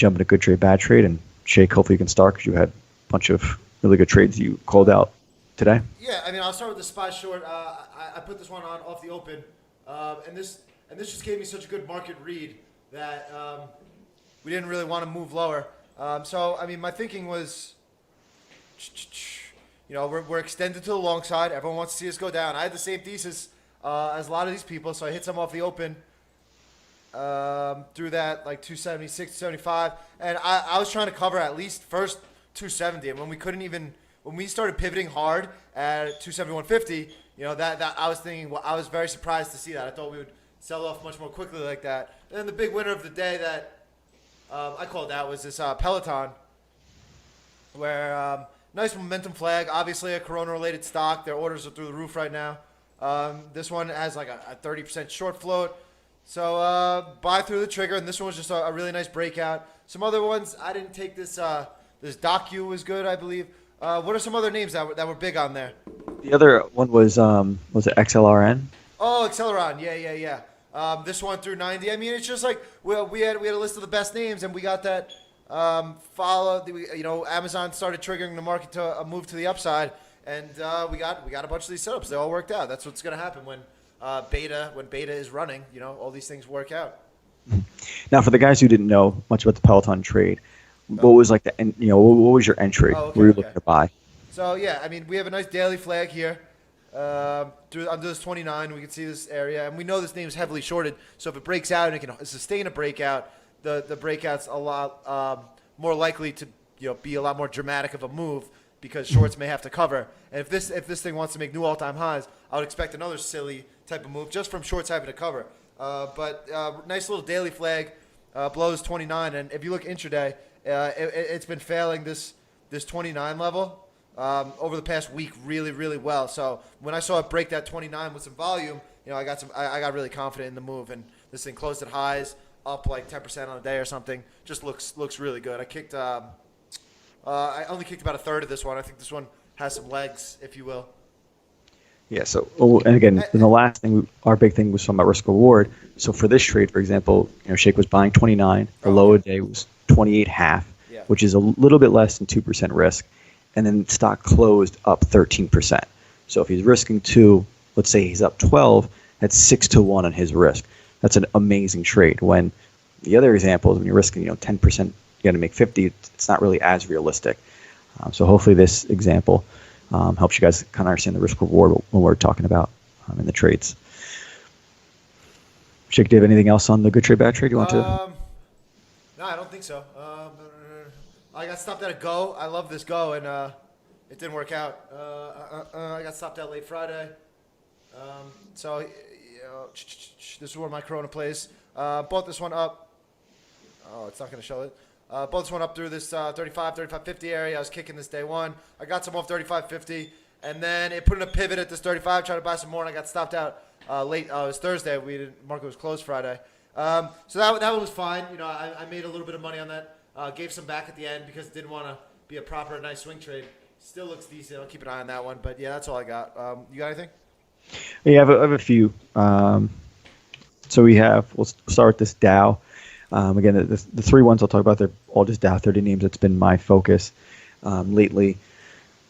jump into good trade, bad trade, and Shake, hopefully you can start because you had a bunch of really good trades you called out today. Yeah, I mean, I'll start with the spot short. I put this one on off the open, and this just gave me such a good market read that we didn't really want to move lower. So I mean, my thinking was, we're extended to the long side. Everyone wants to see us go down. I had the same thesis as a lot of these people, so I hit some off the open through that like 276, 275, and I was trying to cover at least first 270, and when we started pivoting hard at 271.50, that I was thinking, well, I was very surprised to see that. I thought we would sell off much more quickly like that. And then the big winner of the day that I called out was this PTON, where nice momentum flag, obviously a Corona-related stock. Their orders are through the roof right now. This one has like a 30% short float. So buy through the trigger, and this one was just a really nice breakout. Some other ones, I didn't take this. This Docu was good, I believe. What are some other names that were big on there? The other one was it XLRN? Oh, Acceleron, yeah. This one through 90. I mean, it's just like we had a list of the best names, and we got that Amazon started triggering the market to a move to the upside, and we got a bunch of these setups. They all worked out. That's what's going to happen when beta is running. All these things work out. Now, for the guys who didn't know much about the PTON trade, what was like what was your entry? Oh, okay, what were you looking to buy? So yeah, I mean, we have a nice daily flag here. Under this 29, we can see this area, and we know this name is heavily shorted. So if it breaks out and it can sustain a breakout, the breakout's a lot more likely to be a lot more dramatic of a move because shorts may have to cover. And if this thing wants to make new all-time highs, I would expect another silly type of move just from shorts having to cover. But nice little daily flag below this 29, and if you look intraday, it's been failing this 29 level over the past week really, really well. So when I saw it break that 29 with some volume, I got really confident in the move, and this thing closed at highs, up like 10% on a day or something. Just looks really good. I only kicked about a third of this one. I think this one has some legs, if you will. Yeah. So and again, the last thing, our big thing was talking about risk reward. So for this trade, for example, Shake was buying 29. The low of the day was 28.5, which is a little bit less than 2% risk. And then stock closed up 13%. So if he's risking 2, let's say he's up 12, that's 6-1 on his risk. That's an amazing trade. When the other examples, when you're risking 10%, you got to make 50. It's not really as realistic. So hopefully this example helps you guys kind of understand the risk reward when we're talking about in the trades. Shake, do you have anything else on the good trade, bad trade you want to? No, I don't think so. I got stopped at a go. I love this go, and it didn't work out. I got stopped out late Friday. So this is where my Corona plays. Bought this one up. Oh, it's not going to show it. Bought this one up through this 35.50 area. I was kicking this day one. I got some off 35.50, and then it put in a pivot at this 35. Tried to buy some more, and I got stopped out late. It was Thursday. Market was closed Friday. So that one was fine. I made a little bit of money on that. Gave some back at the end because didn't want to be a proper nice swing trade. Still looks decent. I'll keep an eye on that one. But yeah, that's all I got. You got anything? Yeah, I have a few. So we'll start with this Dow. Again, the three ones I'll talk about, they're all just Dow 30 names. That's been my focus lately.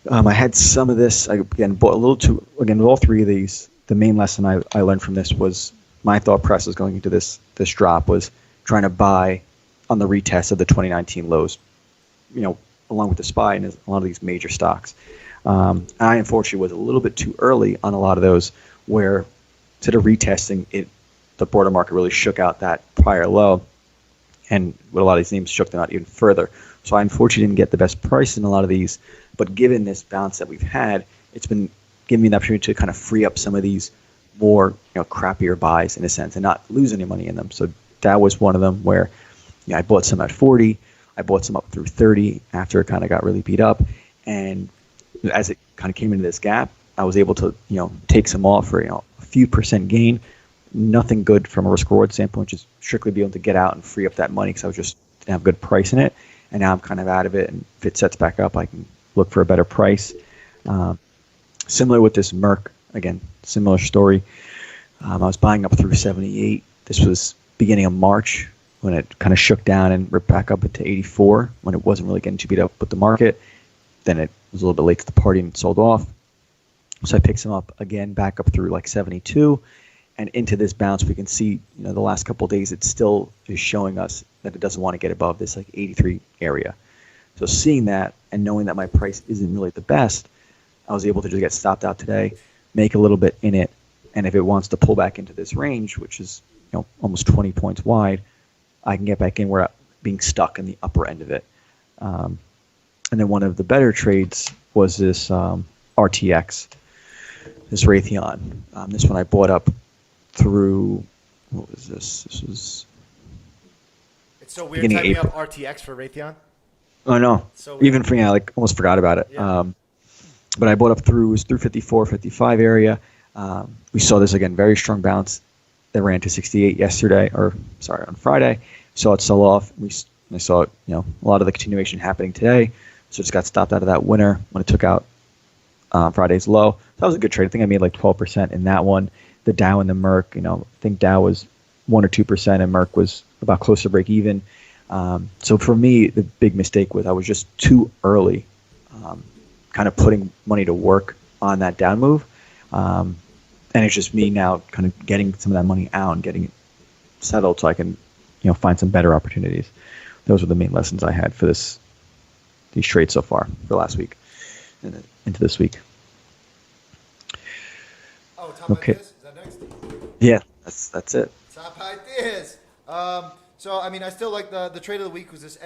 I had some of this. I bought a little too. Again, with all three of these, the main lesson I learned from this was my thought process going into this drop was trying to buy on the retest of the 2019 lows, along with the SPY and a lot of these major stocks. I unfortunately was a little bit too early on a lot of those, where instead of retesting it, the broader market really shook out that prior low, and with a lot of these names shook them out even further. So I unfortunately didn't get the best price in a lot of these, but given this bounce that we've had, it's been giving me the opportunity to kind of free up some of these more crappier buys in a sense and not lose any money in them. So that was one of them where I bought some at 40. I bought some up through 30 after it kind of got really beat up. And as it kind of came into this gap, I was able to, take some off for, a few percent gain. Nothing good from a risk reward standpoint, just strictly be able to get out and free up that money because I was just didn't have good price in it. And now I'm kind of out of it. And if it sets back up, I can look for a better price. Similar with this MRK, again, similar story. I was buying up through 78. This was beginning of March. when it kind of shook down and ripped back up into 84 when it wasn't really getting too beat up with the market. Then it was a little bit late to the party and sold off. So I picked some up again, back up through like 72, and into this bounce. We can see, the last couple of days, it still is showing us that it doesn't want to get above this like 83 area. So seeing that and knowing that my price isn't really the best, I was able to just get stopped out today, make a little bit in it, and if it wants to pull back into this range, which is almost 20 points wide, I can get back in where being stuck in the upper end of it. And then one of the better trades was this RTX. This Raytheon. This one I bought up through, what was this? This was It's so weird typing up RTX for Raytheon. Oh no, So weird. even for me, I almost forgot about it. Yeah. But I bought up through 54, 55 area. We saw this again, very strong bounce that ran to 68 yesterday, on Friday. Saw it sell off. I saw it, a lot of the continuation happening today. So just got stopped out of that winner when it took out Friday's low. That was a good trade. I think I made like 12% in that one. The Dow and the MRK, I think Dow was 1 or 2% and MRK was about close to break even. So for me, the big mistake was I was just too early, kind of putting money to work on that down move. And it's just me now kind of getting some of that money out and getting it settled so I can, find some better opportunities. Those were the main lessons I had for these trades so far for last week and into this week. Oh, top Okay. ideas? Is that next? Yeah, that's it. Top ideas. So I still like the trade of the week was this